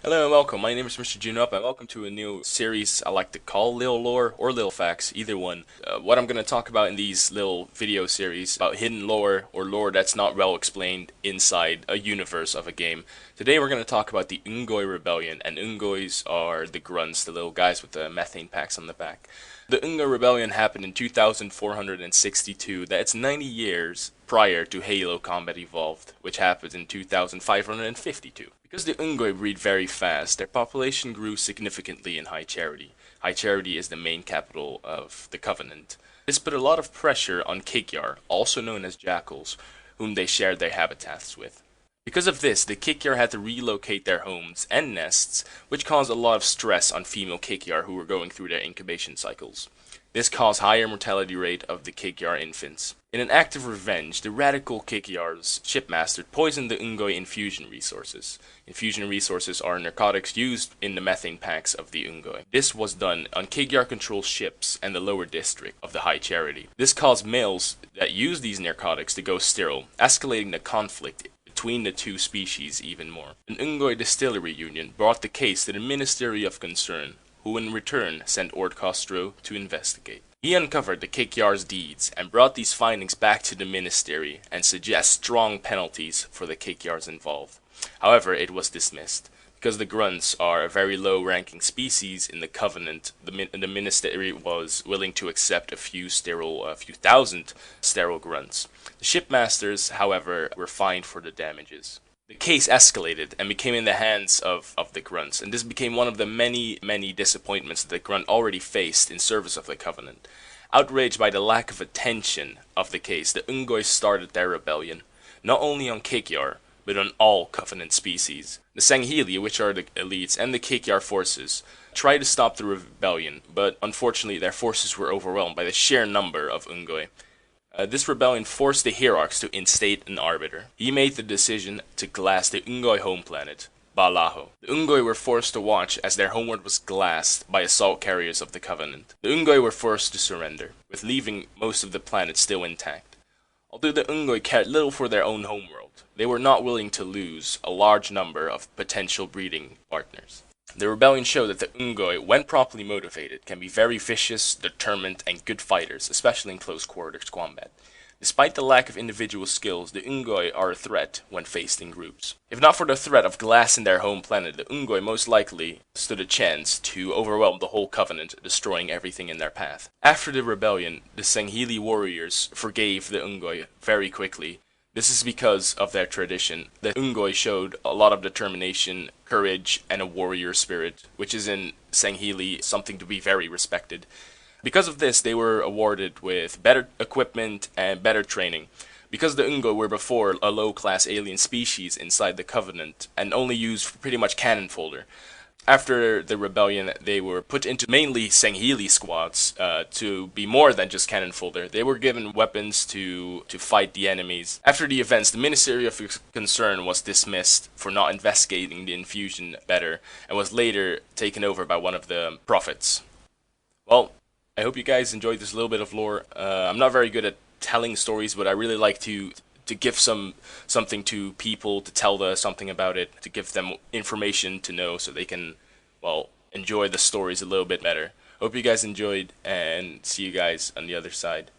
Hello and welcome. My name is Mr. Junup, and welcome to a new series I like to call Lil Lore or Lil Facts, either one. What I'm going to talk about in these little video series about hidden lore or lore that's not well explained inside a universe of a game. Today we're going to talk about the Unggoy Rebellion, and Unggoys are the grunts, the little guys with the methane packs on the back. The Unggoy Rebellion happened in 2462. That's 90 years prior to Halo Combat Evolved, which happened in 2552. Because the Unggoy breed very fast, their population grew significantly in High Charity. High Charity is the main capital of the Covenant. This put a lot of pressure on Kikyar, also known as Jackals, whom they shared their habitats with. Because of this, the Kikyar had to relocate their homes and nests, which caused a lot of stress on female Kikyar who were going through their incubation cycles. This caused higher mortality rate of the Kikyar infants. In an act of revenge, the radical Kikyar's shipmaster poisoned the Unggoy infusion resources. Infusion resources are narcotics used in the methane packs of the Unggoy. This was done on Kikyar-controlled ships and the lower district of the High Charity. This caused males that use these narcotics to go sterile, escalating the conflict between the two species even more. An Unggoy distillery union brought the case to the Ministry of Concern, who in return sent Ord Costro to investigate. He uncovered the Kikyar's deeds and brought these findings back to the Ministry and suggests strong penalties for the Kikyars involved. However, it was dismissed. Because the grunts are a very low-ranking species in the Covenant, the Ministry was willing to accept a few thousand sterile grunts. The shipmasters, however, were fined for the damages. The case escalated and became in the hands of the grunts, and this became one of the many disappointments that the grunt already faced in service of the Covenant. Outraged by the lack of attention of the case, the Unggoy started their rebellion, not only on Kikyar, but on all Covenant species. The Sangheli, which are the elites, and the Kikyar forces tried to stop the rebellion, but unfortunately their forces were overwhelmed by the sheer number of Unggoy. This rebellion forced the Hierarchs to instate an arbiter. He made the decision to glass the Unggoy home planet, Balaho. The Unggoy were forced to watch as their homeworld was glassed by assault carriers of the Covenant. The Unggoy were forced to surrender, with leaving most of the planet still intact. Although the Unggoy cared little for their own homeworld, they were not willing to lose a large number of potential breeding partners. The rebellion showed that the Unggoy, when properly motivated, can be very vicious, determined, and good fighters, especially in close quarters combat. Despite the lack of individual skills, the Unggoy are a threat when faced in groups. If not for the threat of glassing their home planet, the Unggoy most likely stood a chance to overwhelm the whole Covenant, destroying everything in their path. After the rebellion, the Sangheli warriors forgave the Unggoy very quickly. This is because of their tradition. The Unggoy showed a lot of determination, courage, and a warrior spirit, which is in Sangheli something to be very respected. Because of this, they were awarded with better equipment and better training. Because the Unggoy were before a low-class alien species inside the Covenant and only used pretty much cannon fodder. After the rebellion, they were put into mainly Sangheli squads to be more than just cannon fodder. They were given weapons to fight the enemies. After the events, the Ministry of Concern was dismissed for not investigating the infusion better and was later taken over by one of the prophets. Well, I hope you guys enjoyed this little bit of lore. I'm not very good at telling stories, but I really like to give something to people, to tell them something about it, to give them information to know so they can, well, enjoy the stories a little bit better. Hope you guys enjoyed, and see you guys on the other side.